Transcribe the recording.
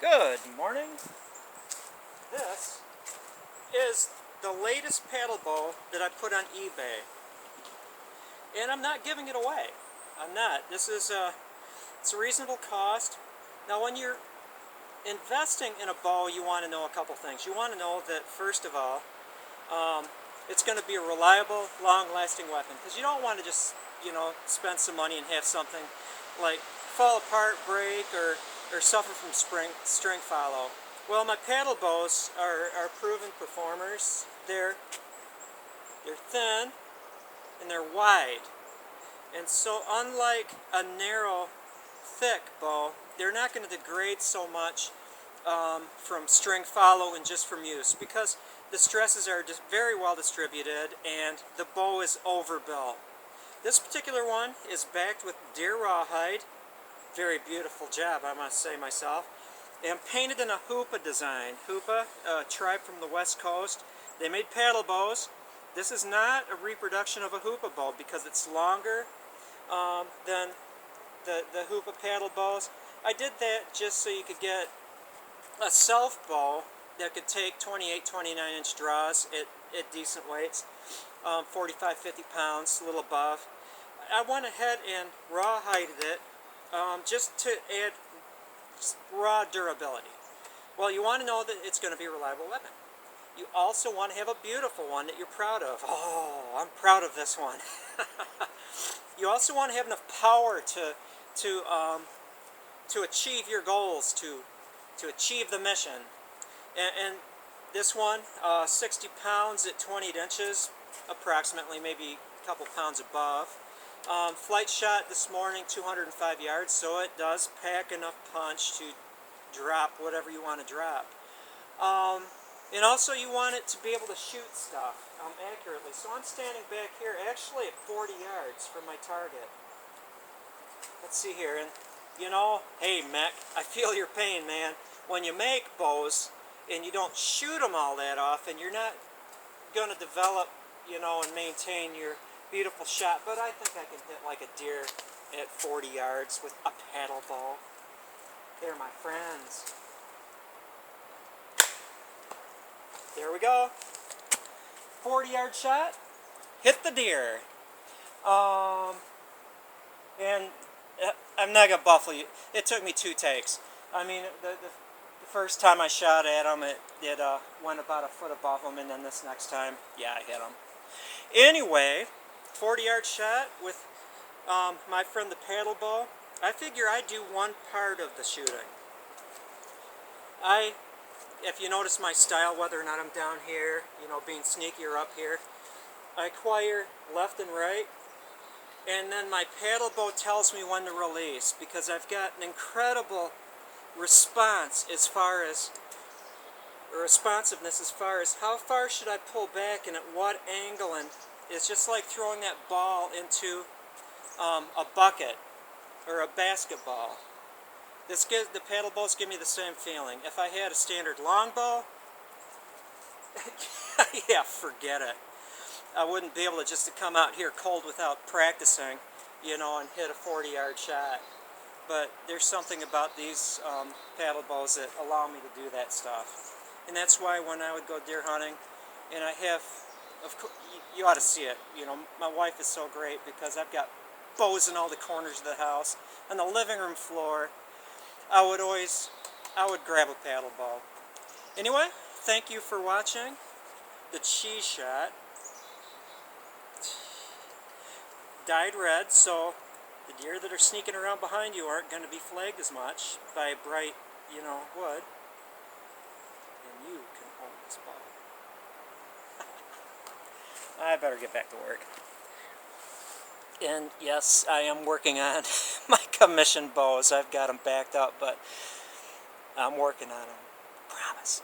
Good morning. This is the latest paddle bow that I put on eBay. And I'm not giving it away. I'm not. It's a reasonable cost. Now when you're investing in a bow, you want to know a couple things. You want to know that, first of all, it's going to be a reliable, long-lasting weapon. Because you don't want to just, spend some money and have something like fall apart, break, or suffer from string follow. Well, my paddle bows are proven performers. They're thin and they're wide. And so unlike a narrow, thick bow, they're not going to degrade so much from string follow and just from use, because the stresses are just very well distributed and the bow is overbuilt. This particular one is backed with deer rawhide. Very beautiful job, I must say myself. And painted in a hoopa design. Hoopa, a tribe from the west coast. They made paddle bows. This is not a reproduction of a hoopa bow because it's longer than the hoopa paddle bows. I did that just so you could get a self bow that could take 28, 29-inch draws at decent weights. 45, 50 pounds, a little above. I went ahead and rawhided it just to add raw durability. Well, you want to know that it's going to be a reliable weapon. You also want to have a beautiful one that you're proud of. Oh, I'm proud of this one. You also want to have enough power to achieve your goals, to achieve the mission. And this one, 60 pounds at 28 inches, approximately, maybe a couple pounds above. Flight shot this morning, 205 yards, so it does pack enough punch to drop whatever you want to drop. And also you want it to be able to shoot stuff accurately. So I'm standing back here actually at 40 yards from my target. Let's see here, and hey Mick, I feel your pain, man. When you make bows and you don't shoot them all that often, you're not going to develop, and maintain your beautiful shot. But I think I can hit like a deer at 40 yards with a paddle bow. They're my friends. There we go. 40-yard shot. Hit the deer. And I'm not gonna buffle you. It took me 2 takes. I mean, the first time I shot at him, it went about a foot above him, and then this next time, yeah, I hit him. Anyway, 40-yard shot with my friend the paddle bow. I figure I do one part of the shooting. If you notice my style, whether or not I'm down here, being sneaky, or up here, I acquire left and right, and then my paddle bow tells me when to release, because I've got an incredible responsiveness as far as how far should I pull back and at what angle, and it's just like throwing that ball into a bucket or a basketball. The paddle bows give me the same feeling. If I had a standard long bow, yeah, forget it. I wouldn't be able to just come out here cold without practicing, and hit a 40-yard shot. But there's something about these paddle bows that allow me to do that stuff. And that's why when I would go deer hunting, and I have, of course, you ought to see it. My wife is so great because I've got bows in all the corners of the house. On the living room floor, I would grab a paddle bow. Anyway, thank you for watching the cheese shot. Dyed red, so the deer that are sneaking around behind you aren't going to be flagged as much by bright, wood. And you can own this bow. I better get back to work. And yes, I am working on my commission bows. I've got them backed up, but I'm working on them. Promise.